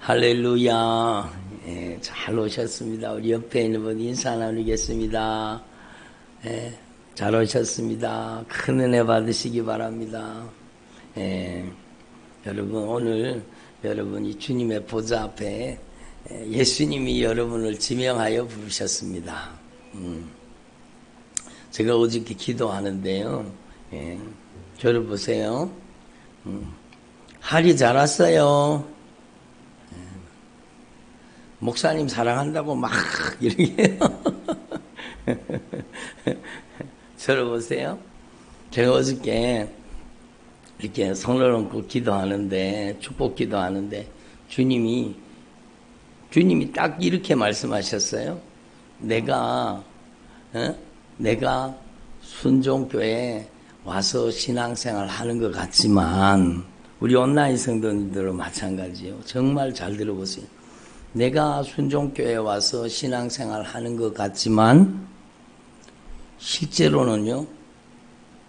할렐루야. 잘 오셨습니다. 우리 옆에 있는 분 인사 나누겠습니다. 잘 오셨습니다. 큰 은혜 받으시기 바랍니다. 여러분, 오늘 여러분이 주님의 보좌 앞에 예수님이 여러분을 지명하여 부르셨습니다. 제가 어저께 기도하는데요. 저를 보세요. 할이 자랐어요. 목사님 사랑한다고 막 이렇게 저를 보세요. 제가 어저께 이렇게 성을 얹고 기도하는데, 축복 기도하는데 주님이 딱 이렇게 말씀하셨어요. 내가 순종교회에 와서 신앙생활 하는 것 같지만, 우리 온라인 성도님들은 마찬가지예요. 정말 잘 들어보세요. 내가 순종교회에 와서 신앙생활 하는 것 같지만 실제로는요,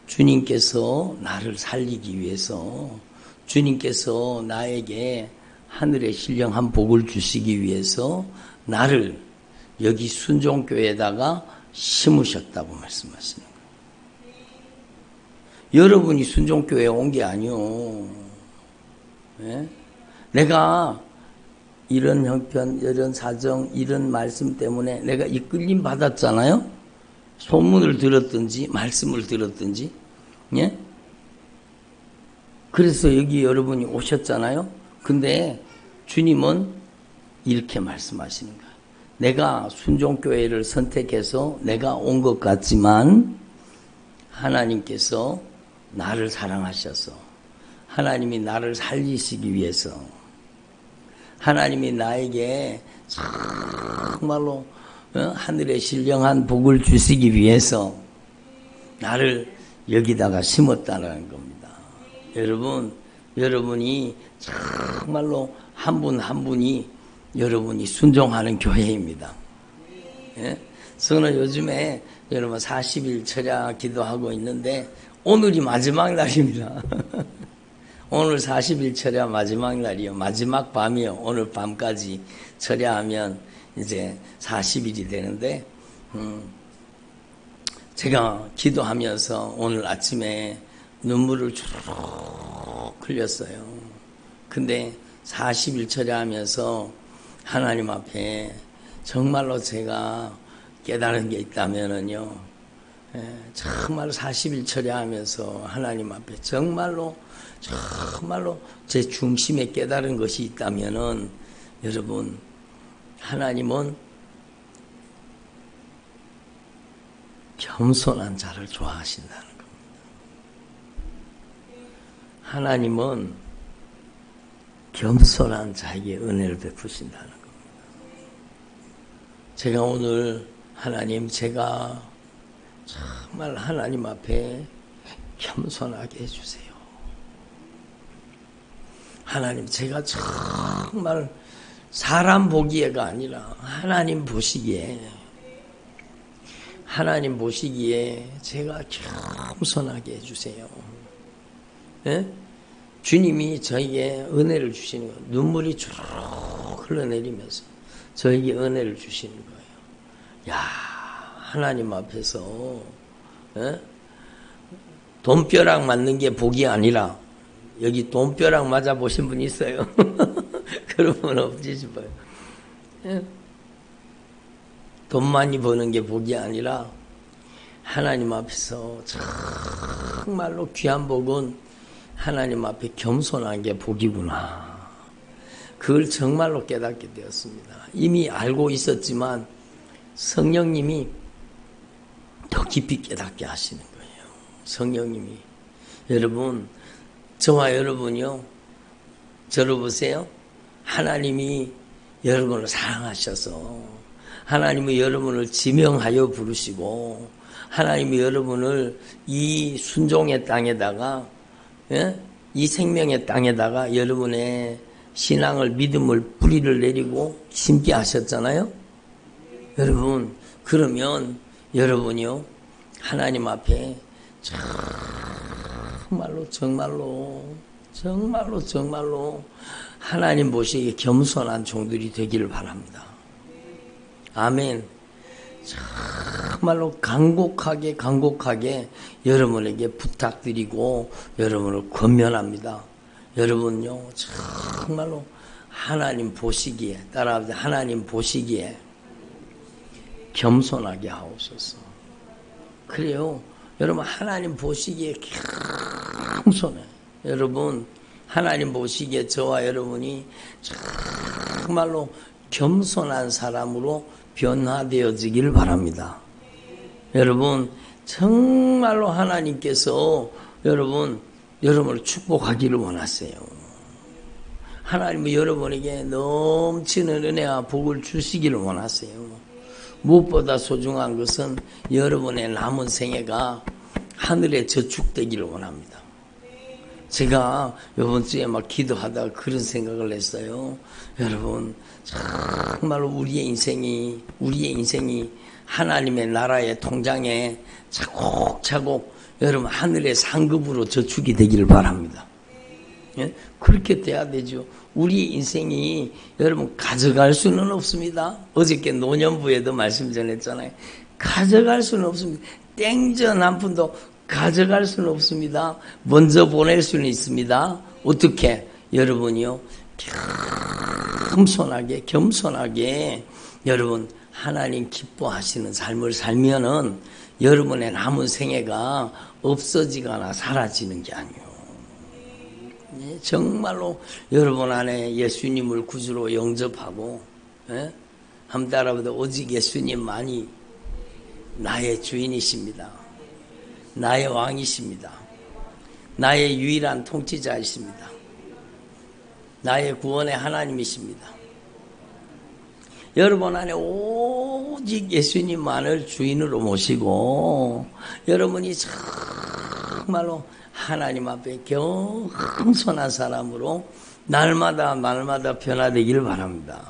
주님께서 나를 살리기 위해서, 주님께서 나에게 하늘의 신령한 복을 주시기 위해서 나를 여기 순종교회에다가 심으셨다고 말씀하시는 거예요. 여러분이 순종교회에 온 게 아니요. 내가 이런 형편, 이런 사정, 이런 말씀 때문에 내가 이끌림 받았잖아요. 소문을 들었든지 말씀을 들었든지, 예? 그래서 여기 여러분이 오셨잖아요. 근데 주님은 이렇게 말씀하시는 거예요. 내가 순종교회를 선택해서 내가 온 것 같지만 하나님께서 나를 사랑하셔서, 하나님이 나를 살리시기 위해서, 하나님이 나에게 정말로 하늘의 신령한 복을 주시기 위해서 나를 여기다가 심었다는 겁니다. 여러분이 정말로 한 분 한 분이 여러분이 순종하는 교회입니다. 저는 요즘에 여러분 40일 철야 기도하고 있는데 오늘이 마지막 날입니다. 오늘 40일 철야 마지막 날이요. 마지막 밤이요. 오늘 밤까지 철야하면 이제 40일이 되는데, 제가 기도하면서 오늘 아침에 눈물을 주르륵 흘렸어요. 근데 40일 철야하면서 하나님 앞에 정말로 제가 깨달은 게 있다면은요, 정말로 40일 철야하면서 하나님 앞에 정말로 제 중심에 깨달은 것이 있다면은, 여러분, 하나님은 겸손한 자를 좋아하신다는 겁니다. 하나님은 겸손한 자에게 은혜를 베푸신다는 겁니다. 제가 오늘 하나님, 제가 정말 하나님 앞에 겸손하게 해주세요. 하나님, 제가 정말 사람 보기에가 아니라 하나님 보시기에 제가 겸손하게 해주세요. 주님이 저에게 은혜를 주시는 거예요. 눈물이 주르륵 흘러내리면서 저에게 은혜를 주시는 거예요. 야, 하나님 앞에서 돈벼락 맞는 게 복이 아니라, 여기 돈벼락 맞아 보신 분 있어요? 그런 분 없지 싶어요. 돈 많이 버는 게 복이 아니라 하나님 앞에서 정말로 귀한 복은 하나님 앞에 겸손한 게 복이구나. 그걸 정말로 깨닫게 되었습니다. 이미 알고 있었지만 성령님이 더 깊이 깨닫게 하시는 거예요. 성령님이. 여러분, 저와 여러분이요, 저를 보세요. 하나님이 여러분을 사랑하셔서, 하나님이 여러분을 지명하여 부르시고, 하나님이 여러분을 이 순종의 땅에다가, 이 생명의 땅에다가 여러분의 신앙을, 믿음을, 뿌리를 내리고 심게 하셨잖아요. 여러분, 그러면 여러분이요, 하나님 앞에 정말로 정말로 하나님 보시기에 겸손한 종들이 되기를 바랍니다. 아멘. 정말로 간곡하게 여러분에게 부탁드리고 여러분을 권면합니다. 여러분요, 정말로 하나님 보시기에, 따라합니다. 하나님 보시기에 겸손하게 하옵소서. 그래요. 여러분, 하나님 보시기에 겸손해. 여러분, 하나님 보시기에 저와 여러분이 정말로 겸손한 사람으로 변화되어지기를 바랍니다. 여러분, 정말로 하나님께서 여러분을 축복하기를 원하세요. 하나님은 여러분에게 넘치는 은혜와 복을 주시기를 원하세요. 무엇보다 소중한 것은 여러분의 남은 생애가 하늘에 저축되기를 원합니다. 제가 이번 주에 막 기도하다가 그런 생각을 했어요. 여러분, 정말로 우리의 인생이 하나님의 나라의 통장에 차곡차곡 여러분 하늘의 상급으로 저축이 되기를 바랍니다. 예? 그렇게 돼야 되죠. 우리 인생이 여러분 가져갈 수는 없습니다. 어저께 노년부에도 말씀 전했잖아요. 가져갈 수는 없습니다. 땡전 한 푼도 가져갈 수는 없습니다. 먼저 보낼 수는 있습니다. 어떻게? 여러분이요, 겸손하게 여러분 하나님 기뻐하시는 삶을 살면은 여러분의 남은 생애가 없어지거나 사라지는 게 아니에요. 정말로 여러분 안에 예수님을 구주로 영접하고, 한번 따라보다 오직 예수님만이 나의 주인이십니다. 나의 왕이십니다. 나의 유일한 통치자이십니다. 나의 구원의 하나님이십니다. 여러분 안에 오직 예수님만을 주인으로 모시고 여러분이 정말로 하나님 앞에 겸손한 사람으로 날마다 변화되기를 바랍니다.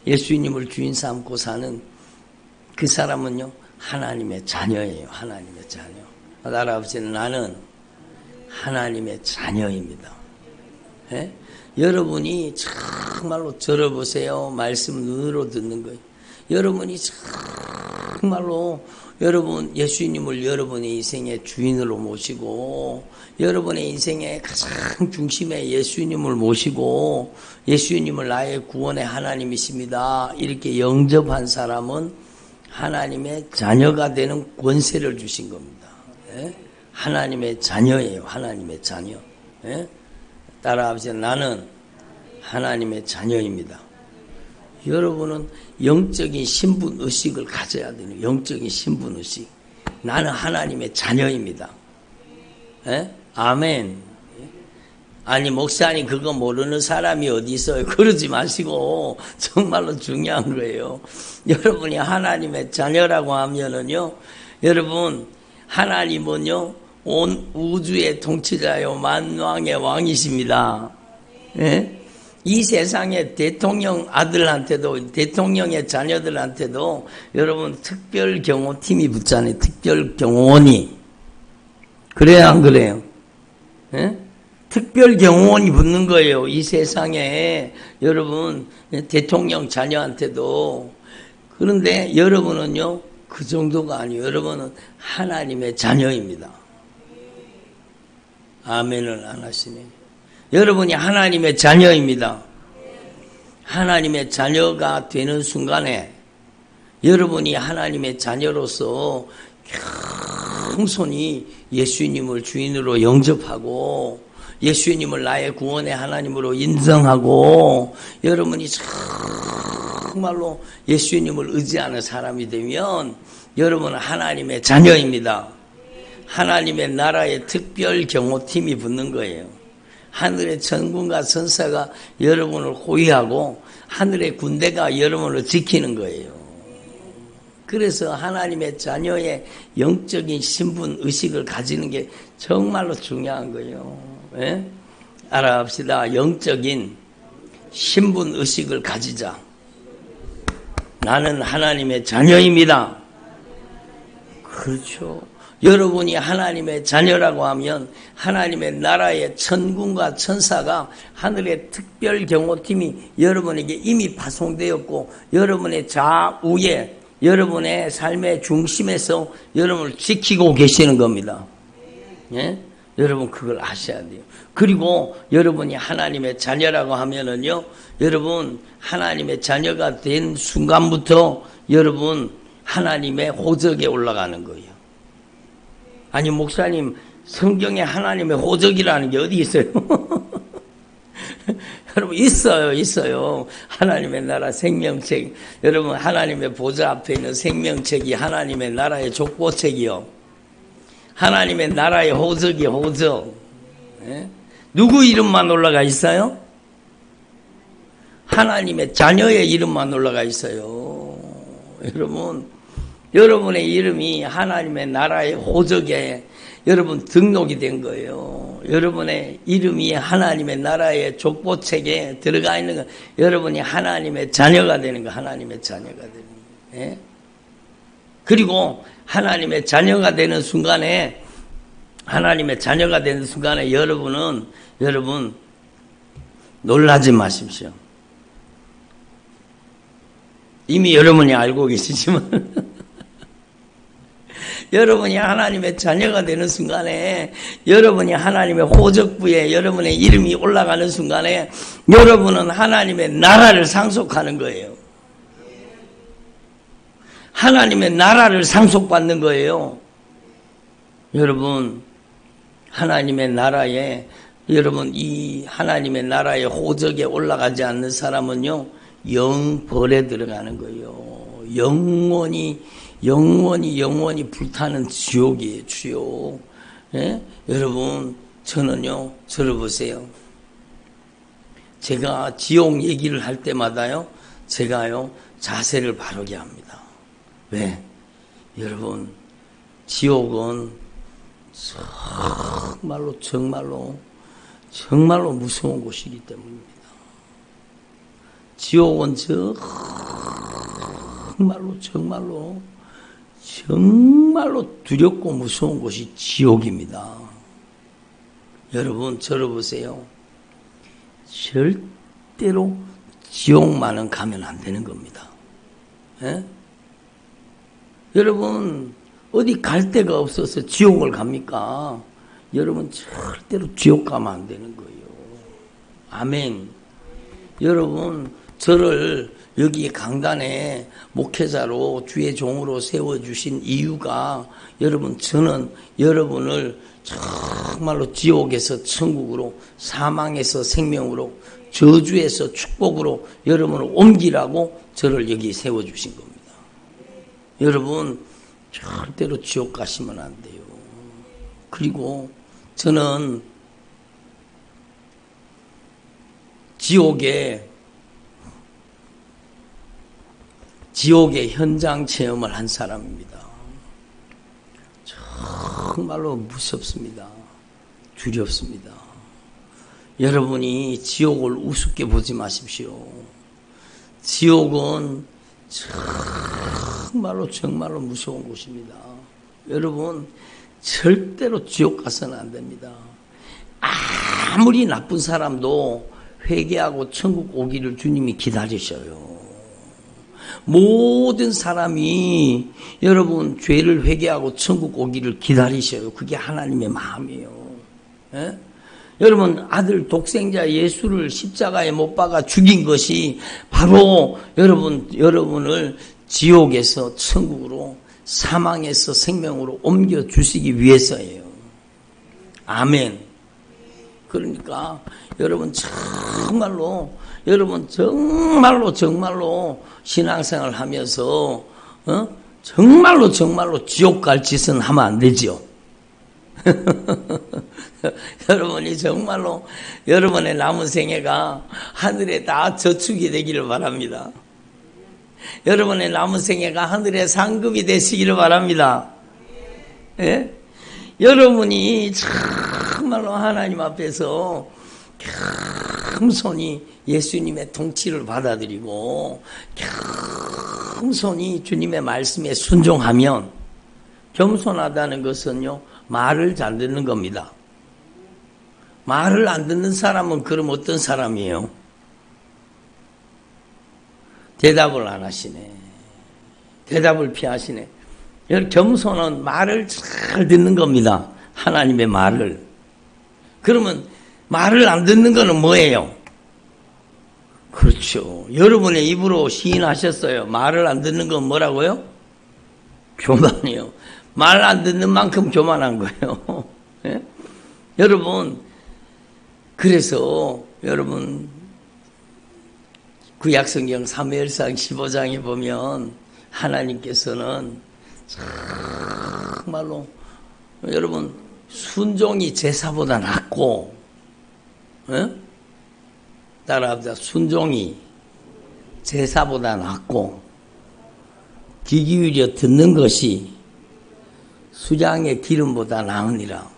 예수님을 주인 삼고 사는 그 사람은요, 하나님의 자녀예요. 하나님의 자녀. 나라 아버지는 나는 하나님의 자녀입니다. 예? 여러분이 정말로 들어보세요. 말씀 눈으로 듣는 거예요. 여러분이 정말로 여러분 예수님을 여러분의 인생의 주인으로 모시고 여러분의 인생의 가장 중심에 예수님을 모시고 예수님을 나의 구원의 하나님이십니다. 이렇게 영접한 사람은 하나님의 자녀가 되는 권세를 주신 겁니다. 예? 하나님의 자녀예요. 하나님의 자녀. 예? 따라하세요. 나는 하나님의 자녀입니다. 여러분은 영적인 신분의식을 가져야 돼요. 영적인 신분의식. 나는 하나님의 자녀입니다. 에? 아멘. 아니 목사님 그거 모르는 사람이 어디 있어요. 그러지 마시고 정말로 중요한 거예요. 여러분이 하나님의 자녀라고 하면은요, 여러분 하나님은요 온 우주의 통치자요 만왕의 왕이십니다. 예? 이 세상의 대통령 아들한테도 대통령의 자녀들한테도 여러분 특별 경호팀이 붙잖아요. 특별 경호원이. 그래요 안 그래요? 예? 특별 경호원이 붙는 거예요. 이 세상에 여러분 대통령 자녀한테도. 그런데 여러분은요 그 정도가 아니에요. 여러분은 하나님의 자녀입니다. 아멘을 안 하시네. 여러분이 하나님의 자녀입니다. 하나님의 자녀가 되는 순간에 여러분이 하나님의 자녀로서 겸손히 예수님을 주인으로 영접하고 예수님을 나의 구원의 하나님으로 인정하고 여러분이 정말로 예수님을 의지하는 사람이 되면 여러분은 하나님의 자녀입니다. 하나님의 나라의 특별 경호팀이 붙는 거예요. 하늘의 천군과 천사가 여러분을 호위하고 하늘의 군대가 여러분을 지키는 거예요. 그래서 하나님의 자녀의 영적인 신분 의식을 가지는 게 정말로 중요한 거예요. 예? 알아갑시다. 영적인 신분 의식을 가지자. 나는 하나님의 자녀입니다. 그렇죠. 여러분이 하나님의 자녀라고 하면 하나님의 나라의 천군과 천사가 하늘의 특별 경호팀이 여러분에게 이미 파송되었고 여러분의 좌우에 여러분의 삶의 중심에서 여러분을 지키고 계시는 겁니다. 예? 여러분 그걸 아셔야 돼요. 그리고 여러분이 하나님의 자녀라고 하면은요, 여러분 하나님의 자녀가 된 순간부터 여러분 하나님의 호적에 올라가는 거예요. 아니 목사님 성경에 하나님의 호적이라는 게 어디 있어요? 여러분 있어요. 하나님의 나라 생명책. 여러분 하나님의 보좌 앞에 있는 생명책이 하나님의 나라의 족보책이요. 하나님의 나라의 호적이 호적. 예? 누구 이름만 올라가 있어요? 하나님의 자녀의 이름만 올라가 있어요. 여러분, 여러분의 이름이 하나님의 나라의 호적에 여러분 등록이 된 거예요. 여러분의 이름이 하나님의 나라의 족보책에 들어가 있는 거. 여러분이 하나님의 자녀가 되는 거. 하나님의 자녀가 되는 거. 예? 그리고 하나님의 자녀가 되는 순간에 여러분 놀라지 마십시오. 이미 여러분이 알고 계시지만 여러분이 하나님의 자녀가 되는 순간에 여러분이 하나님의 호적부에 여러분의 이름이 올라가는 순간에 여러분은 하나님의 나라를 상속하는 거예요. 하나님의 나라를 상속받는 거예요. 여러분 하나님의 나라에 여러분 이 하나님의 나라의 호적에 올라가지 않는 사람은요 영벌에 들어가는 거예요. 영원히 불타는 지옥이에요. 지옥. 예? 여러분 저는요 들어보세요. 제가 지옥 얘기를 할 때마다요 제가요 자세를 바르게 합니다. 왜? 여러분 지옥은 정말로 무서운 곳이기 때문입니다. 지옥은 정말로 두렵고 무서운 곳이 지옥입니다. 여러분 저를 보세요. 절대로 지옥만은 가면 안 되는 겁니다. 예? 여러분 어디 갈 데가 없어서 지옥을 갑니까? 여러분 절대로 지옥 가면 안 되는 거예요. 아멘. 여러분 저를 여기 강단에 목회자로 주의 종으로 세워주신 이유가 여러분 저는 여러분을 정말로 지옥에서 천국으로 사망에서 생명으로 저주에서 축복으로 여러분을 옮기라고 저를 여기 세워주신 겁니다. 여러분 절대로 지옥 가시면 안 돼요. 그리고 저는 지옥의 현장 체험을 한 사람입니다. 정말로 무섭습니다. 두렵습니다. 여러분이 지옥을 우습게 보지 마십시오. 지옥은 정말로 무서운 곳입니다. 여러분 절대로 지옥 가서는 안 됩니다. 아무리 나쁜 사람도 회개하고 천국 오기를 주님이 기다리셔요. 모든 사람이 여러분 죄를 회개하고 천국 오기를 기다리셔요. 그게 하나님의 마음이에요. 예? 여러분 아들 독생자 예수를 십자가에 못 박아 죽인 것이 바로 여러분을 지옥에서 천국으로 사망에서 생명으로 옮겨 주시기 위해서예요. 아멘. 그러니까 여러분 정말로 신앙생활 하면서 정말로 지옥 갈 짓은 하면 안 되죠. 여러분이 정말로 여러분의 남은 생애가 하늘에 다 저축이 되기를 바랍니다. 여러분의 남은 생애가 하늘의 상급이 되시기를 바랍니다. 예? 여러분이 정말로 하나님 앞에서 겸손히 예수님의 통치를 받아들이고 겸손히 주님의 말씀에 순종하면 겸손하다는 것은요, 말을 잘 듣는 겁니다. 말을 안 듣는 사람은 그럼 어떤 사람이에요? 대답을 안 하시네. 대답을 피하시네. 겸손은 말을 잘 듣는 겁니다. 하나님의 말을. 그러면 말을 안 듣는 거는 뭐예요? 그렇죠. 여러분의 입으로 시인하셨어요. 말을 안 듣는 건 뭐라고요? 교만이요. 말 안 듣는 만큼 교만한 거예요. 예? 여러분, 그래서 여러분 구약성경 사무엘상 15장에 보면 하나님께서는 정말로 여러분 순종이 제사보다 낫고, 예? 따라합시다. 순종이 제사보다 낫고 귀 기울여 듣는 것이 수장의 기름보다 나으니라.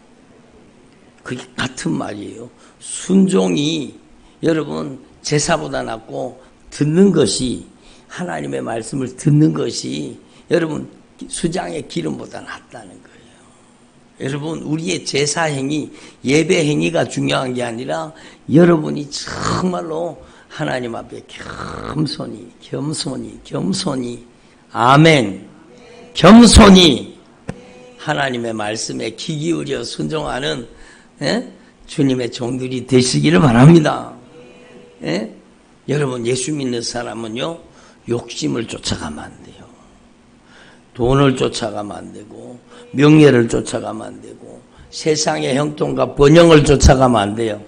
그게 같은 말이에요. 순종이 여러분 제사보다 낫고 듣는 것이, 하나님의 말씀을 듣는 것이 여러분 수장의 기름보다 낫다는 거예요. 여러분 우리의 제사 행위, 예배 행위가 중요한 게 아니라 여러분이 정말로 하나님 앞에 겸손히 아멘, 겸손히 하나님의 말씀에 귀 기울여 순종하는, 예? 주님의 종들이 되시기를 바랍니다. 예? 여러분 예수 믿는 사람은요, 욕심을 쫓아가면 안 돼요. 돈을 쫓아가면 안 되고 명예를 쫓아가면 안 되고 세상의 형통과 번영을 쫓아가면 안 돼요.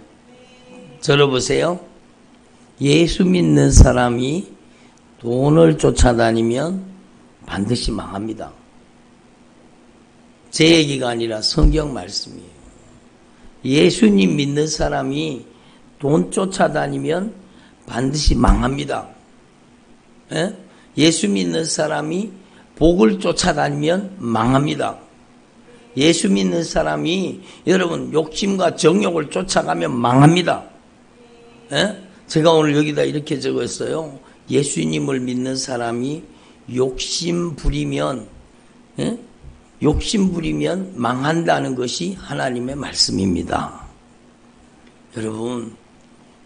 들어보세요. 예수 믿는 사람이 돈을 쫓아다니면 반드시 망합니다. 제 얘기가 아니라 성경 말씀이에요. 예수님 믿는 사람이 돈 쫓아다니면 반드시 망합니다. 예? 예수 믿는 사람이 복을 쫓아다니면 망합니다. 예수 믿는 사람이 여러분 욕심과 정욕을 쫓아가면 망합니다. 예? 제가 오늘 여기다 이렇게 적었어요. 예수님을 믿는 사람이 욕심 부리면, 예? 욕심 부리면 망한다는 것이 하나님의 말씀입니다. 여러분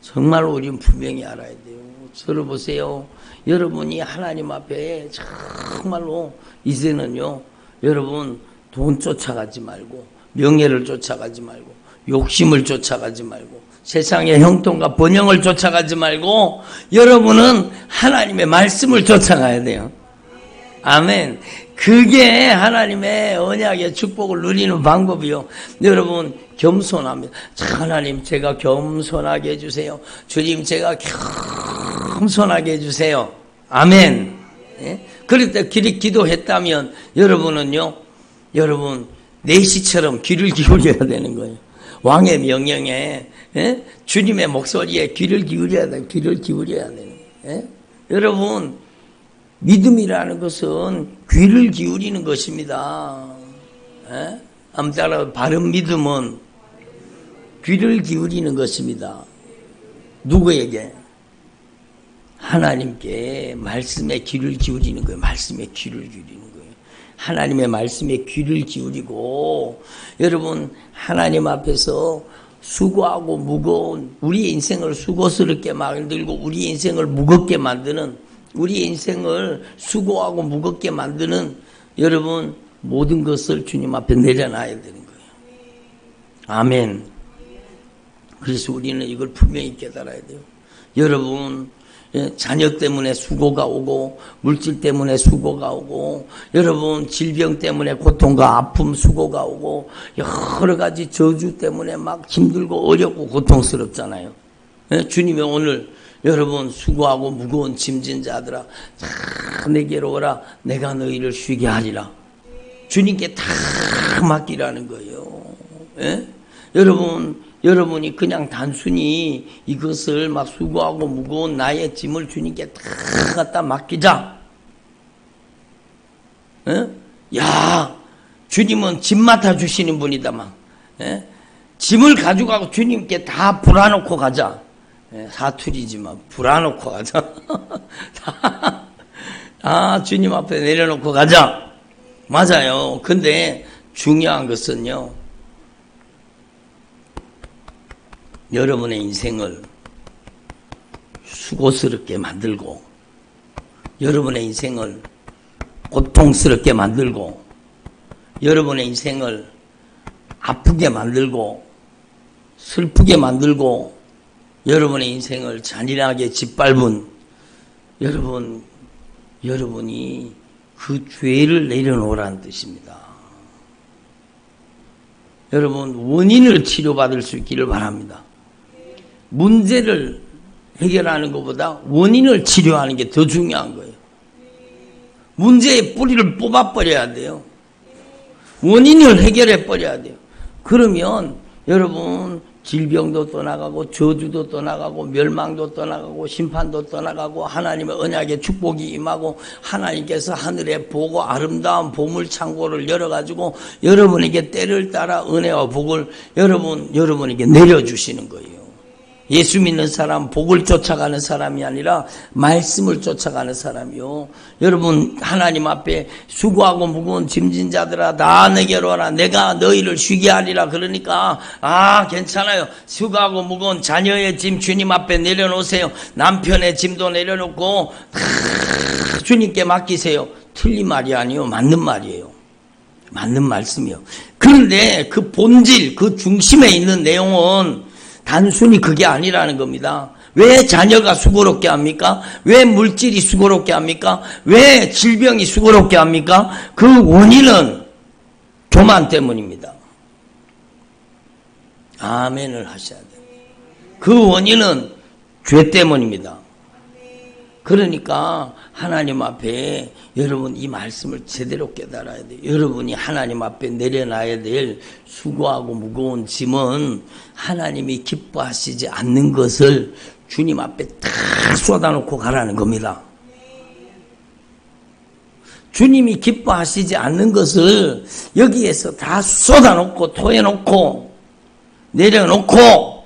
정말 우리는 분명히 알아야 돼요. 들어보세요. 여러분이 하나님 앞에 정말로 이제는요, 여러분 돈 쫓아가지 말고 명예를 쫓아가지 말고 욕심을 쫓아가지 말고 세상의 형통과 번영을 쫓아가지 말고 여러분은 하나님의 말씀을 쫓아가야 돼요. 아멘. 그게 하나님의 언약의 축복을 누리는 방법이요. 여러분 겸손합니다. 하나님 제가 겸손하게 해주세요. 주님 제가 겸손하게 해주세요. 아멘. 예? 그럴 때 기도했다면 여러분은요, 여러분 내시처럼 귀를 기울여야 되는 거예요. 왕의 명령에, 예? 주님의 목소리에 귀를 기울여야 돼. 귀를 기울여야 되는 거예요. 예? 여러분 믿음이라는 것은 귀를 기울이는 것입니다. 예? 아무튼 바른 믿음은 귀를 기울이는 것입니다. 누구에게? 하나님께 말씀에 귀를 기울이는 거예요. 말씀에 귀를 기울이는 거예요. 하나님의 말씀에 귀를 기울이고 여러분 하나님 앞에서 수고하고 무거운 우리의 인생을 수고스럽게 만들고 우리의 인생을 무겁게 만드는, 우리의 인생을 수고하고 무겁게 만드는 여러분 모든 것을 주님 앞에 내려놔야 되는 거예요. 아멘. 그래서 우리는 이걸 분명히 깨달아야 돼요. 여러분 자녀 때문에 수고가 오고 물질 때문에 수고가 오고 여러분 질병 때문에 고통과 아픔 수고가 오고 여러 가지 저주 때문에 막 힘들고 어렵고 고통스럽잖아요. 주님이 오늘 여러분 수고하고 무거운 짐진 자들아 다 내게로 오라 내가 너희를 쉬게 하리라. 주님께 다 맡기라는 거예요. 예? 여러분이 그냥 단순히 이것을 막 수고하고 무거운 나의 짐을 주님께 다 갖다 맡기자. 예? 야, 주님은 짐 맡아주시는 분이다 막. 예? 짐을 가져가고 주님께 다 불어놓고 가자. 예, 사투리지만 불어놓고 가자. 다 주님 앞에 내려놓고 가자. 맞아요. 근데 중요한 것은요, 여러분의 인생을 수고스럽게 만들고, 여러분의 인생을 고통스럽게 만들고, 여러분의 인생을 아프게 만들고, 슬프게 만들고, 여러분의 인생을 잔인하게 짓밟은 여러분이 그 죄를 내려놓으라는 뜻입니다. 여러분, 원인을 치료받을 수 있기를 바랍니다. 문제를 해결하는 것보다 원인을 치료하는 게 더 중요한 거예요. 문제의 뿌리를 뽑아버려야 돼요. 원인을 해결해 버려야 돼요. 그러면 여러분, 질병도 떠나가고 저주도 떠나가고 멸망도 떠나가고 심판도 떠나가고 하나님의 언약의 축복이 임하고 하나님께서 하늘에 보고 아름다운 보물창고를 열어가지고 여러분에게 때를 따라 은혜와 복을 여러분에게 내려주시는 거예요. 예수 믿는 사람, 복을 쫓아가는 사람이 아니라 말씀을 쫓아가는 사람이요. 여러분, 하나님 앞에 수고하고 무거운 짐진 자들아 다 내게로 와라. 내가 너희를 쉬게 하리라. 그러니까 괜찮아요. 수고하고 무거운 자녀의 짐 주님 앞에 내려놓으세요. 남편의 짐도 내려놓고 다 주님께 맡기세요. 틀린 말이 아니요, 맞는 말이에요. 맞는 말씀이요. 그런데 그 본질, 그 중심에 있는 내용은 단순히 그게 아니라는 겁니다. 왜 자녀가 수고롭게 합니까? 왜 물질이 수고롭게 합니까? 왜 질병이 수고롭게 합니까? 그 원인은 교만 때문입니다. 아멘을 하셔야 돼요. 그 원인은 죄 때문입니다. 그러니까 하나님 앞에 여러분 이 말씀을 제대로 깨달아야 돼요. 여러분이 하나님 앞에 내려놔야 될 수고하고 무거운 짐은 하나님이 기뻐하시지 않는 것을 주님 앞에 다 쏟아놓고 가라는 겁니다. 주님이 기뻐하시지 않는 것을 여기에서 다 쏟아놓고 토해놓고 내려놓고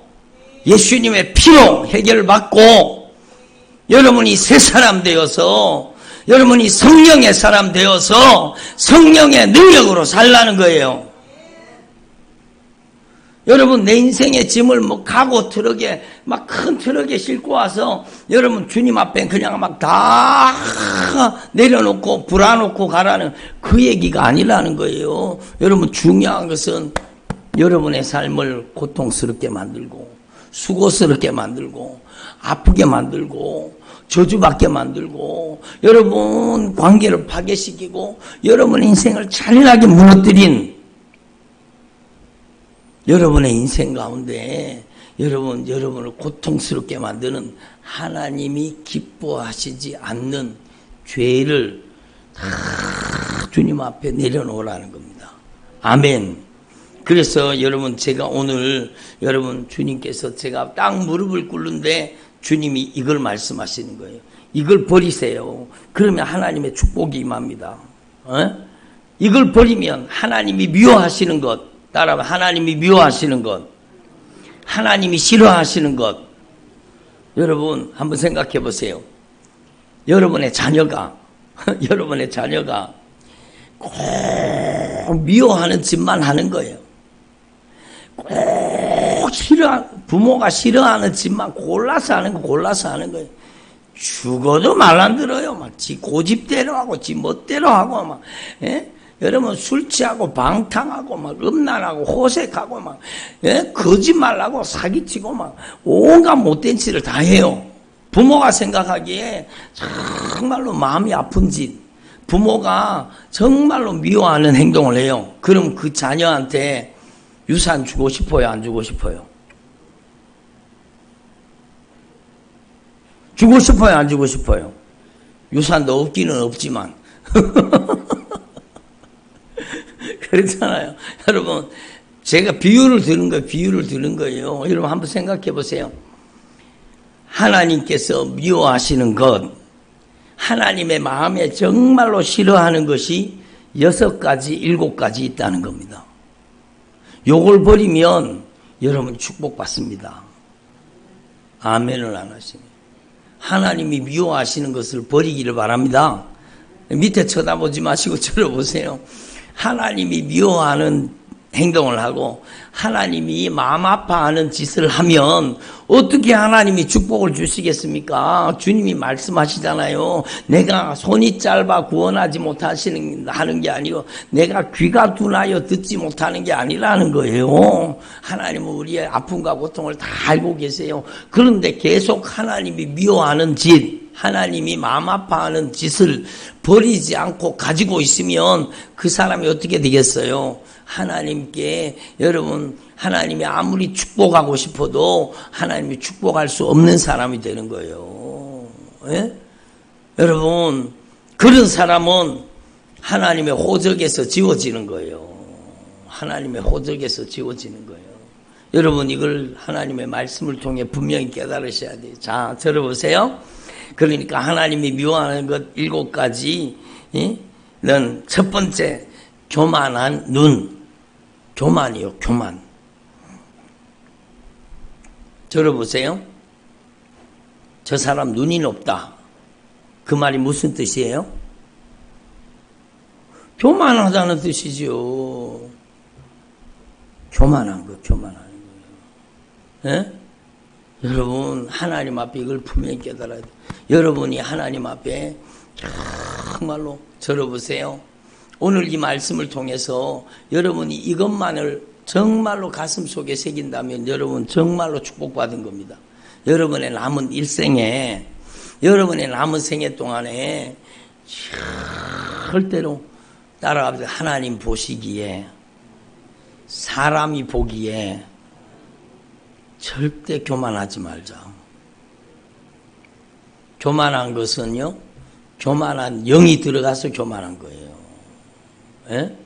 예수님의 피로 해결받고 여러분이 새 사람 되어서 여러분이 성령의 사람 되어서 성령의 능력으로 살라는 거예요. 여러분 내 인생의 짐을 가고 트럭에 막 큰 트럭에 싣고 와서 여러분 주님 앞에 그냥 막 다 내려놓고 불어놓고 가라는 그 얘기가 아니라는 거예요. 여러분 중요한 것은 여러분의 삶을 고통스럽게 만들고 수고스럽게 만들고 아프게 만들고 저주받게 만들고 여러분 관계를 파괴시키고 여러분의 인생을 잔인하게 무너뜨린 여러분의 인생 가운데 여러분을 고통스럽게 만드는 하나님이 기뻐하시지 않는 죄를 다 주님 앞에 내려놓으라는 겁니다. 아멘. 그래서 여러분 제가 오늘 여러분 주님께서 제가 딱 무릎을 꿇는데 주님이 이걸 말씀하시는 거예요. 이걸 버리세요. 그러면 하나님의 축복이 임합니다. 이걸 버리면 하나님이 미워하시는 것, 따라하면 하나님이 미워하시는 것, 하나님이 싫어하시는 것. 여러분 한번 생각해 보세요. 여러분의 자녀가 꼭 미워하는 짓만 하는 거예요. 꼭 부모가 싫어하는 짓만 골라서 하는 거예요. 죽어도 말 안 들어요. 막 지 고집대로 하고 지 멋대로 하고 막 여러분 술 취하고 방탕하고 막 음란하고 호색하고 막 거짓말하고 사기치고 막 온갖 못된 짓을 다 해요. 부모가 생각하기에 정말로 마음이 아픈 짓, 부모가 정말로 미워하는 행동을 해요. 그럼 그 자녀한테 유산 주고 싶어요? 안 주고 싶어요? 주고 싶어요? 안 주고 싶어요? 유산도 없기는 없지만 그렇잖아요. 여러분 제가 비유를 드는 거예요. 여러분 한번 생각해 보세요. 하나님께서 미워하시는 것, 하나님의 마음에 정말로 싫어하는 것이 6가지, 7가지 있다는 겁니다. 요걸 버리면 여러분 축복받습니다. 아멘을 안 하시네. 하나님이 미워하시는 것을 버리기를 바랍니다. 밑에 쳐다보지 마시고 쳐다보세요. 하나님이 미워하는 행동을 하고 하나님이 마음 아파하는 짓을 하면 어떻게 하나님이 축복을 주시겠습니까? 주님이 말씀하시잖아요. 내가 손이 짧아 구원하지 하는 게 아니고 내가 귀가 둔하여 듣지 못하는 게 아니라는 거예요. 하나님은 우리의 아픔과 고통을 다 알고 계세요. 그런데 계속 하나님이 미워하는 짓, 하나님이 마음 아파하는 짓을 버리지 않고 가지고 있으면 그 사람이 어떻게 되겠어요? 하나님께, 여러분, 하나님이 아무리 축복하고 싶어도 하나님이 축복할 수 없는 사람이 되는 거예요. 예? 여러분, 그런 사람은 하나님의 호적에서 지워지는 거예요. 하나님의 호적에서 지워지는 거예요. 여러분, 이걸 하나님의 말씀을 통해 분명히 깨달으셔야 돼요. 자, 들어보세요. 그러니까 하나님이 미워하는 것 7가지는 첫 번째, 교만한 눈. 교만이요, 교만. 들어보세요. 저 사람 눈이 높다. 그 말이 무슨 뜻이에요? 교만하다는 뜻이죠. 교만한 거, 교만한 거예요. 예? 여러분, 하나님 앞에 이걸 분명히 깨달아야 돼요. 여러분이 하나님 앞에 정말로 들어보세요. 오늘 이 말씀을 통해서 여러분이 이것만을 정말로 가슴 속에 새긴다면 여러분 정말로 축복받은 겁니다. 여러분의 남은 일생에, 여러분의 남은 생애 동안에 절대로 따라가면서 하나님 보시기에, 사람이 보기에 절대 교만하지 말자. 교만한 것은요, 교만한 영이 들어가서 교만한 거예요. 예?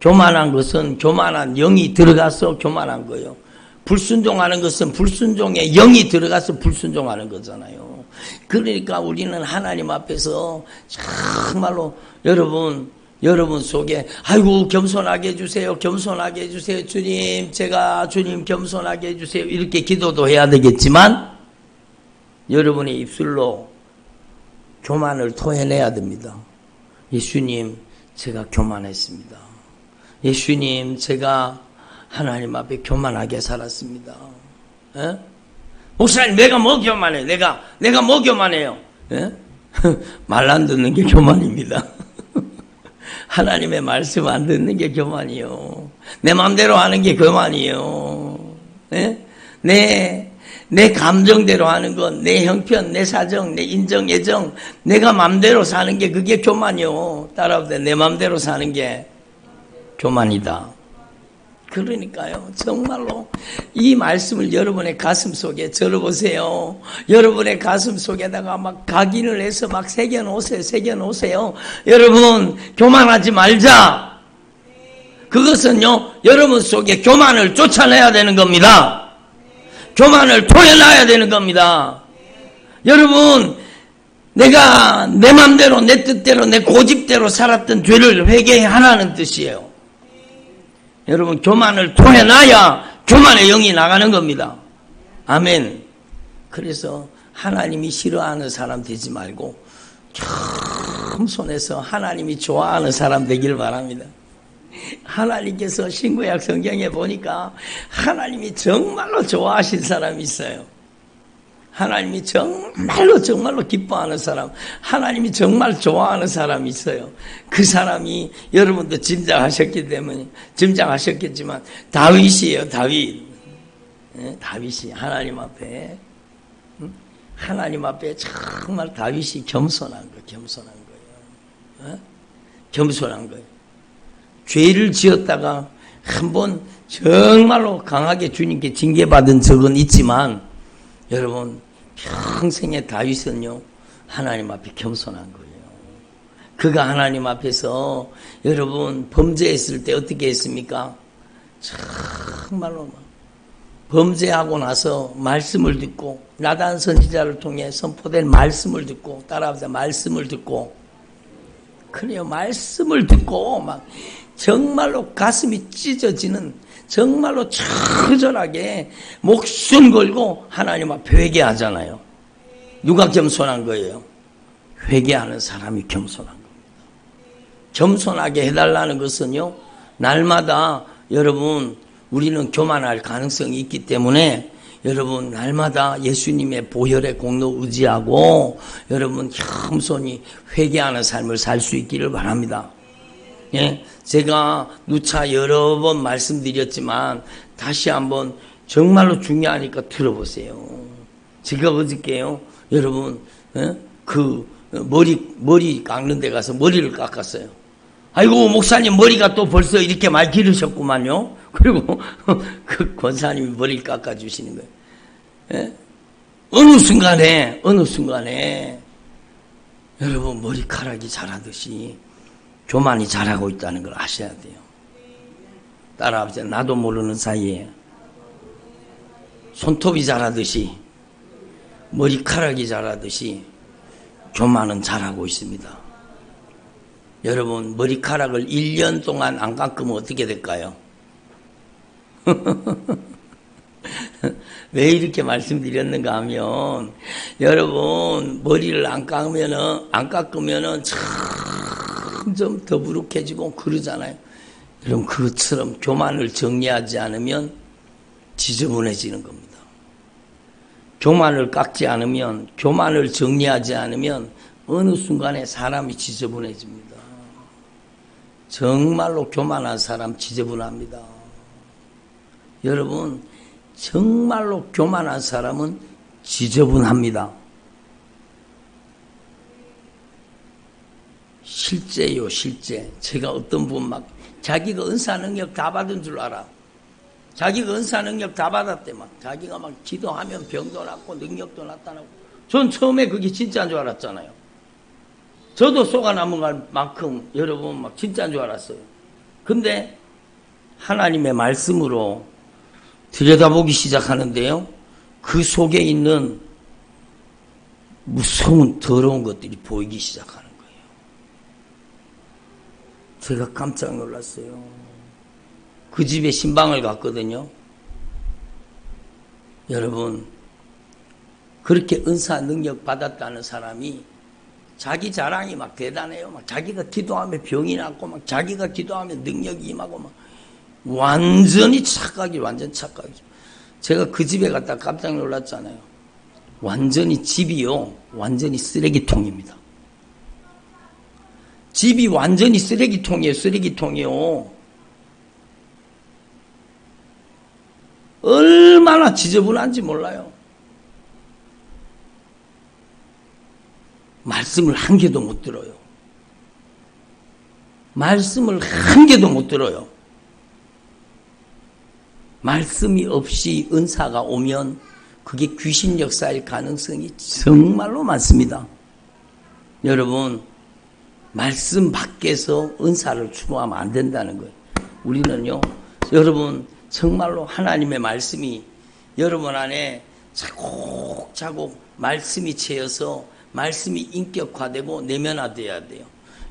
교만한 것은 교만한 영이 들어가서 교만한 거예요. 불순종하는 것은 불순종의 영이 들어가서 불순종하는 거잖아요. 그러니까 우리는 하나님 앞에서 정말로 여러분 속에 아이고 겸손하게 해주세요. 겸손하게 해주세요. 주님, 제가 주님 겸손하게 해주세요. 이렇게 기도도 해야 되겠지만 여러분의 입술로 교만을 토해내야 됩니다. 예수님, 제가 교만했습니다. 예수님, 제가 하나님 앞에 교만하게 살았습니다. 에? 목사님, 내가 뭐 교만해요? 내가 뭐 교만해요? 말 안 듣는 게 교만입니다. 하나님의 말씀 안 듣는 게 교만이요. 내 마음대로 하는 게 교만이요. 내 감정대로 하는 건, 내 형편, 내 사정, 내 인정, 예정, 내가 맘대로 사는 게 그게 교만이요. 따라오되 내 맘대로 사는 게 교만이다. 그러니까요, 정말로 이 말씀을 여러분의 가슴 속에 적어보세요. 여러분의 가슴 속에다가 막 각인을 해서 막 새겨놓으세요. 여러분, 교만하지 말자. 그것은요, 여러분 속에 교만을 쫓아내야 되는 겁니다. 교만을 토해놔야 되는 겁니다. 여러분, 내가 내 맘대로, 내 뜻대로, 내 고집대로 살았던 죄를 회개하라는 뜻이에요. 여러분, 교만을 토해놔야 교만의 영이 나가는 겁니다. 아멘. 그래서 하나님이 싫어하는 사람 되지 말고 겸손해서 하나님이 좋아하는 사람 되길 바랍니다. 하나님께서 신구약 성경에 보니까 하나님이 정말로 좋아하신 사람이 있어요. 하나님이 정말로 기뻐하는 사람, 하나님이 정말 좋아하는 사람이 있어요. 그 사람이 여러분도 짐작하셨겠지만 다윗이에요. 다윗. 다윗이 하나님 앞에 정말 다윗이 겸손한 거예요. 겸손한 거예요. 죄를 지었다가 한번 정말로 강하게 주님께 징계받은 적은 있지만 여러분, 평생의 다윗은요, 하나님 앞에 겸손한 거예요. 그가 하나님 앞에서 여러분 범죄했을 때 어떻게 했습니까? 정말로 범죄하고 나서 말씀을 듣고, 나단 선지자를 통해 선포된 말씀을 듣고, 따라하면서 말씀을 듣고, 그래요, 말씀을 듣고 막 정말로 가슴이 찢어지는, 정말로 처절하게 목숨 걸고 하나님 앞에 회개하잖아요. 누가 겸손한 거예요? 회개하는 사람이 겸손한 겁니다. 겸손하게 해달라는 것은요, 날마다 여러분, 우리는 교만할 가능성이 있기 때문에 여러분, 날마다 예수님의 보혈의 공로 의지하고 여러분, 겸손히 회개하는 삶을 살 수 있기를 바랍니다. 예? 제가 누차 여러 번 말씀드렸지만 다시 한번 정말로 중요하니까 들어보세요. 제가 어저께요, 여러분, 그 머리 깎는 데 가서 머리를 깎았어요. 아이고, 목사님 머리가 또 벌써 이렇게 많이 기르셨구만요. 그리고 그 권사님이 머리를 깎아주시는 거예요. 예? 어느 순간에 여러분 머리카락이 자라듯이 교만이 자라고 있다는 걸 아셔야 돼요. 따라하세요. 나도 모르는 사이에 손톱이 자라듯이 머리카락이 자라듯이 교만은 자라고 있습니다. 여러분, 머리카락을 1년 동안 안 깎으면 어떻게 될까요? 왜 이렇게 말씀드렸는가 하면, 여러분, 머리를 안 깎으면은 점점 더부룩해지고 그러잖아요. 여러분, 그것처럼 교만을 정리하지 않으면 지저분해지는 겁니다. 교만을 깎지 않으면, 교만을 정리하지 않으면 어느 순간에 사람이 지저분해집니다. 정말로 교만한 사람 지저분합니다. 여러분, 정말로 교만한 사람은 지저분합니다. 실제요, 실제. 제가 어떤 분 막 자기가 은사 능력 다 받은 줄 알아. 자기가 은사 능력 다 받았대. 막 자기가 막 기도하면 병도 낫고 능력도 나타나고. 전 처음에 그게 진짜인 줄 알았잖아요. 저도 속아 넘어갈 만큼 여러분 막 진짜인 줄 알았어요. 근데 하나님의 말씀으로 들여다보기 시작하는데요, 그 속에 있는 무서운 더러운 것들이 보이기 시작하는 거예요. 제가 깜짝 놀랐어요. 그 집에 신방을 갔거든요. 여러분, 그렇게 은사 능력 받았다는 사람이 자기 자랑이 막 대단해요. 막 자기가 기도하면 병이 낫고, 막 자기가 기도하면 능력이 임하고, 막 완전 착각이죠. 제가 그 집에 갔다 깜짝 놀랐잖아요. 완전히 집이요, 완전히 쓰레기통입니다. 집이 완전히 쓰레기통이에요. 얼마나 지저분한지 몰라요. 말씀을 한 개도 못 들어요. 말씀이 없이 은사가 오면 그게 귀신 역사일 가능성이 정말로 많습니다. 여러분, 말씀 밖에서 은사를 추구하면 안 된다는 거예요. 우리는요, 여러분, 정말로 하나님의 말씀이 여러분 안에 차곡차곡 말씀이 채여서 말씀이 인격화되고 내면화되어야 돼요.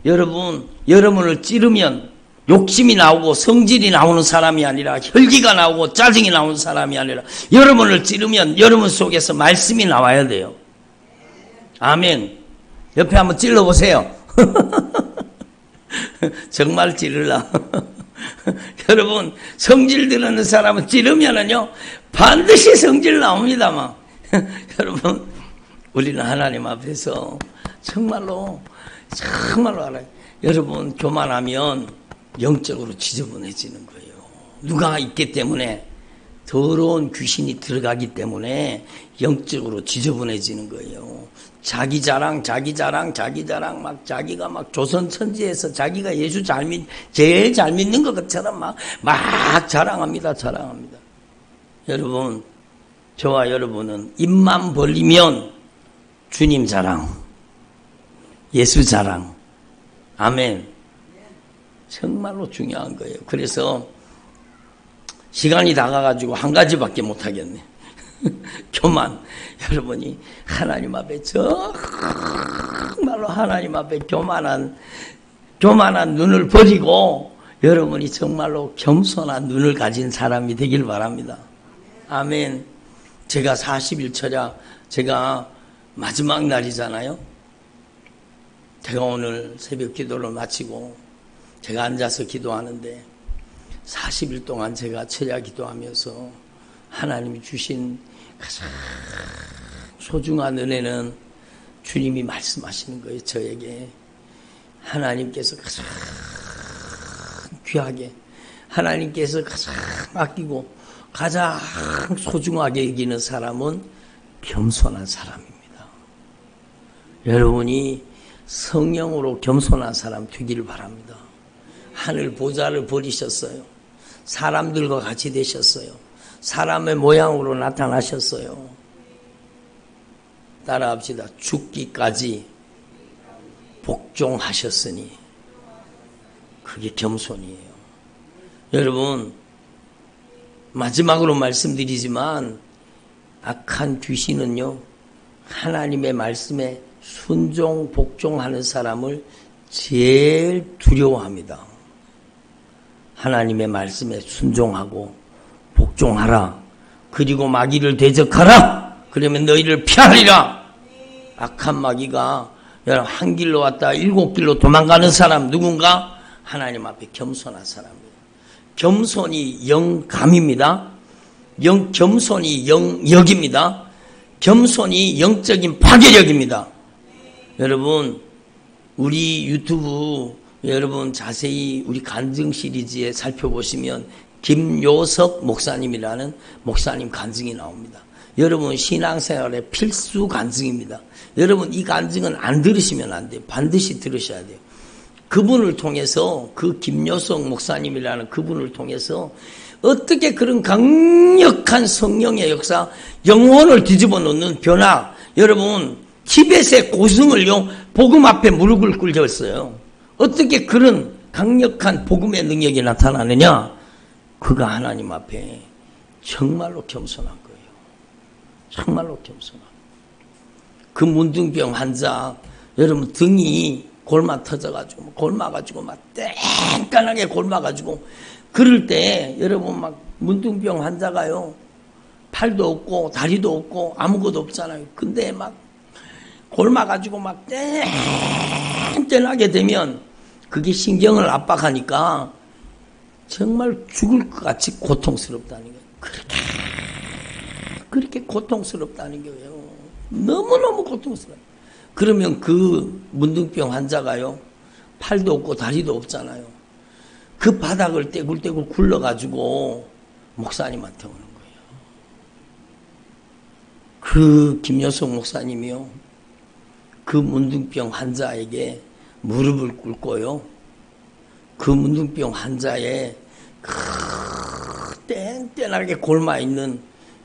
여러분을 찌르면 욕심이 나오고 성질이 나오는 사람이 아니라 혈기가 나오고 짜증이 나오는 사람이 아니라 여러분을 찌르면 여러분 속에서 말씀이 나와야 돼요. 아멘. 옆에 한번 찔러보세요. 정말 찌르라. 여러분, 성질 드러는 사람은 찌르면은요 반드시 성질 나옵니다만. 여러분, 우리는 하나님 앞에서 정말로 알아요. 여러분, 교만하면 영적으로 지저분해지는 거예요. 누가 있기 때문에, 더러운 귀신이 들어가기 때문에 영적으로 지저분해지는 거예요. 자기 자랑, 막 자기가 막 조선 천지에서 자기가 예수 제일 잘 믿는 것처럼 막 자랑합니다. 여러분, 저와 여러분은 입만 벌리면 주님 자랑, 예수 자랑, 아멘. 정말로 중요한 거예요. 그래서 시간이 다가가지고 한 가지밖에 못하겠네. 교만. 여러분이 하나님 앞에 정말로 하나님 앞에 교만한 눈을 버리고 여러분이 정말로 겸손한 눈을 가진 사람이 되길 바랍니다. 아멘. 제가 40일 철야, 제가 마지막 날이잖아요. 제가 오늘 새벽 기도를 마치고 제가 앉아서 기도하는데 40일 동안 제가 철야 기도하면서 하나님이 주신 가장 소중한 은혜는 주님이 말씀하시는 거예요. 저에게 하나님께서 가장 귀하게, 하나님께서 가장 아끼고 가장 소중하게 여기는 사람은 겸손한 사람입니다. 여러분이 성령으로 겸손한 사람 되기를 바랍니다. 하늘 보좌를 버리셨어요. 사람들과 같이 되셨어요. 사람의 모양으로 나타나셨어요. 따라합시다. 죽기까지 복종하셨으니 그게 겸손이에요. 여러분, 마지막으로 말씀드리지만 악한 귀신은요, 하나님의 말씀에 순종, 복종하는 사람을 제일 두려워합니다. 하나님의 말씀에 순종하고 복종하라. 그리고 마귀를 대적하라. 그러면 너희를 피하리라. 악한 마귀가 여러분 한 길로 왔다 7길로 도망가는 사람 누군가? 하나님 앞에 겸손한 사람이에요. 겸손이 영감입니다. 겸손이 영역입니다. 겸손이 영적인 파괴력입니다. 여러분, 우리 유튜브 여러분 자세히 우리 간증 시리즈에 살펴보시면 김요석 목사님이라는 목사님 간증이 나옵니다. 여러분 신앙생활의 필수 간증입니다. 여러분 이 간증은 안 들으시면 안 돼요. 반드시 들으셔야 돼요. 그분을 통해서, 그 김요석 목사님이라는 그분을 통해서 어떻게 그런 강력한 성령의 역사, 영혼을 뒤집어 놓는 변화, 여러분 티벳의 고승을요 복음 앞에 무릎을 꿇렸어요. 어떻게 그런 강력한 복음의 능력이 나타나느냐? 그가 하나님 앞에 정말로 겸손한 거예요. 정말로 겸손한. 그 문둥병 환자, 여러분 등이 골마 터져가지고 골마가지고 막 땡깐하게 골마가지고 그럴 때 여러분 막 문둥병 환자가요 팔도 없고 다리도 없고 아무것도 없잖아요. 근데 막 골마가지고 막 땡땡하게 되면 그게 신경을 압박하니까 정말 죽을 것 같이 고통스럽다는 거예요. 그렇게 고통스럽다는 거예요. 너무너무 고통스러워요. 그러면 그 문둥병 환자가요 팔도 없고 다리도 없잖아요. 그 바닥을 떼굴떼굴 굴러가지고 목사님한테 오는 거예요. 그 김여석 목사님이요 그 문둥병 환자에게 무릎을 꿇고요 그 문둥병 환자의 땡땡하게 골마있는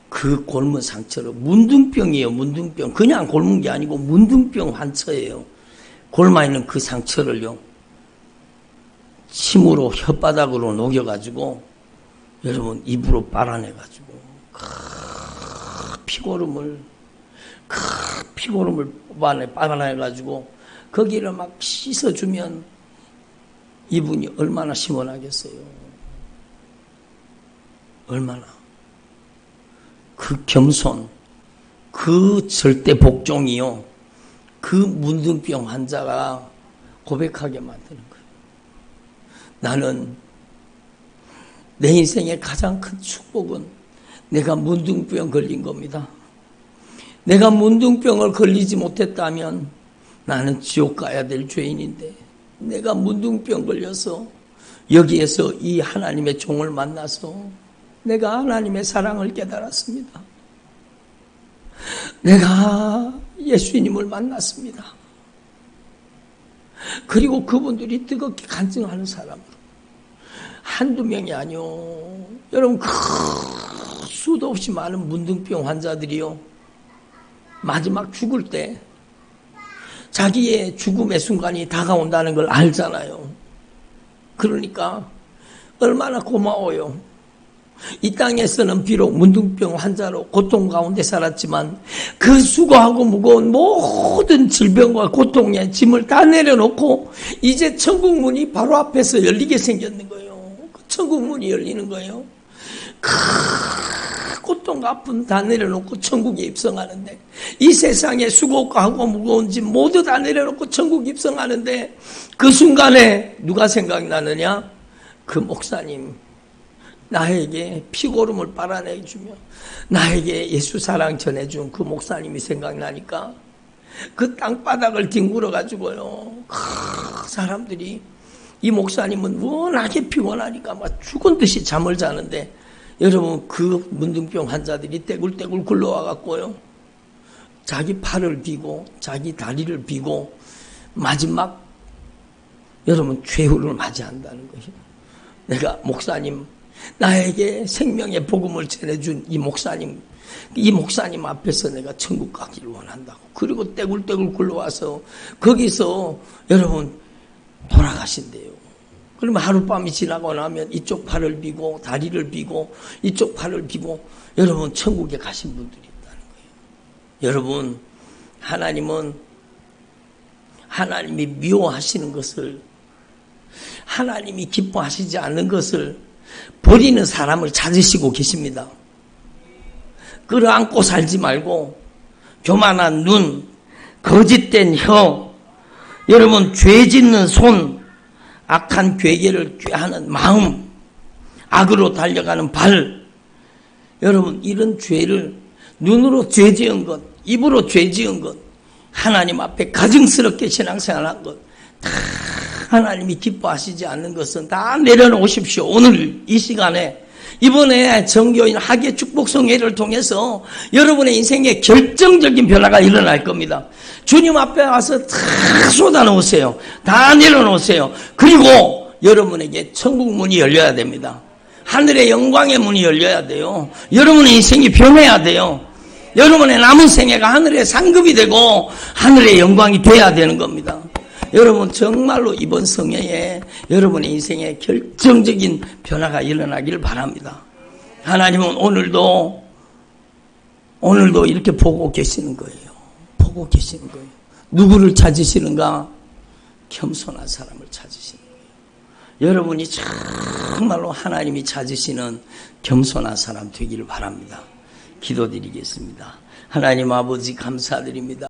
그 골문 상처로, 문둥병이에요. 문둥병. 그냥 골문 게 아니고 문둥병 환처예요. 골마있는 그 상처를요 침으로 혓바닥으로 녹여가지고 여러분 입으로 빨아내가지고 피고름을 빨아내가지고 거기를 막 씻어주면 이분이 얼마나 시원하겠어요. 얼마나. 그 겸손, 그 절대 복종이요 그 문둥병 환자가 고백하게 만드는 거예요. 나는 내 인생의 가장 큰 축복은 내가 문둥병 걸린 겁니다. 내가 문둥병을 걸리지 못했다면 나는 지옥 가야 될 죄인인데 내가 문둥병 걸려서 여기에서 이 하나님의 종을 만나서 내가 하나님의 사랑을 깨달았습니다. 내가 예수님을 만났습니다. 그리고 그분들이 뜨겁게 간증하는 사람으로 한두 명이 아니요. 여러분 수도 없이 많은 문둥병 환자들이요 마지막 죽을 때 자기의 죽음의 순간이 다가온다는 걸 알잖아요. 그러니까 얼마나 고마워요. 이 땅에서는 비록 문둥병 환자로 고통 가운데 살았지만 그 수고하고 무거운 모든 질병과 고통의 짐을 다 내려놓고 이제 천국 문이 바로 앞에서 열리게 생겼는 거예요. 그 천국 문이 열리는 거예요. 고통, 아픔 다 내려놓고 천국에 입성하는데, 이 세상에 수고하고 무거운 짐 모두 다 내려놓고 천국에 입성하는데, 그 순간에 누가 생각나느냐? 그 목사님, 나에게 피고름을 빨아내주며 나에게 예수 사랑 전해준 그 목사님이 생각나니까 그 땅바닥을 뒹굴어 가지고요, 사람들이, 이 목사님은 워낙에 피곤하니까 막 죽은 듯이 잠을 자는데, 여러분 그 문둥병 환자들이 떼굴떼굴 굴러와 갖고요, 자기 팔을 비고 자기 다리를 비고 마지막 여러분 최후를 맞이한다는 것이죠. 내가 목사님, 나에게 생명의 복음을 전해준 이 목사님 앞에서 내가 천국 가기를 원한다고. 그리고 떼굴떼굴 굴러와서 거기서 여러분 돌아가신대요. 그러면 하룻밤이 지나고 나면 이쪽 팔을 비고 다리를 비고 이쪽 팔을 비고 여러분 천국에 가신 분들이 있다는 거예요. 여러분, 하나님은 하나님이 미워하시는 것을, 하나님이 기뻐하시지 않는 것을 버리는 사람을 찾으시고 계십니다. 끌어안고 살지 말고 교만한 눈, 거짓된 혀, 여러분 죄 짓는 손, 악한 괴계를 꾀하는 마음, 악으로 달려가는 발, 여러분 이런 죄를, 눈으로 죄 지은 것, 입으로 죄 지은 것, 하나님 앞에 가증스럽게 신앙생활한 것, 다 하나님이 기뻐하시지 않는 것은 다 내려놓으십시오. 오늘 이 시간에, 이번에 정교인 학예 축복성회를 통해서 여러분의 인생에 결정적인 변화가 일어날 겁니다. 주님 앞에 와서 다 쏟아놓으세요. 다 내려놓으세요. 그리고 여러분에게 천국 문이 열려야 됩니다. 하늘의 영광의 문이 열려야 돼요. 여러분의 인생이 변해야 돼요. 여러분의 남은 생애가 하늘의 상급이 되고 하늘의 영광이 돼야 되는 겁니다. 여러분 정말로 이번 성회에 여러분의 인생에 결정적인 변화가 일어나기를 바랍니다. 하나님은 오늘도 이렇게 보고 계시는 거예요. 보고 계시는 거예요. 누구를 찾으시는가? 겸손한 사람을 찾으시는 거예요. 여러분이 정말로 하나님이 찾으시는 겸손한 사람 되기를 바랍니다. 기도드리겠습니다. 하나님 아버지 감사드립니다.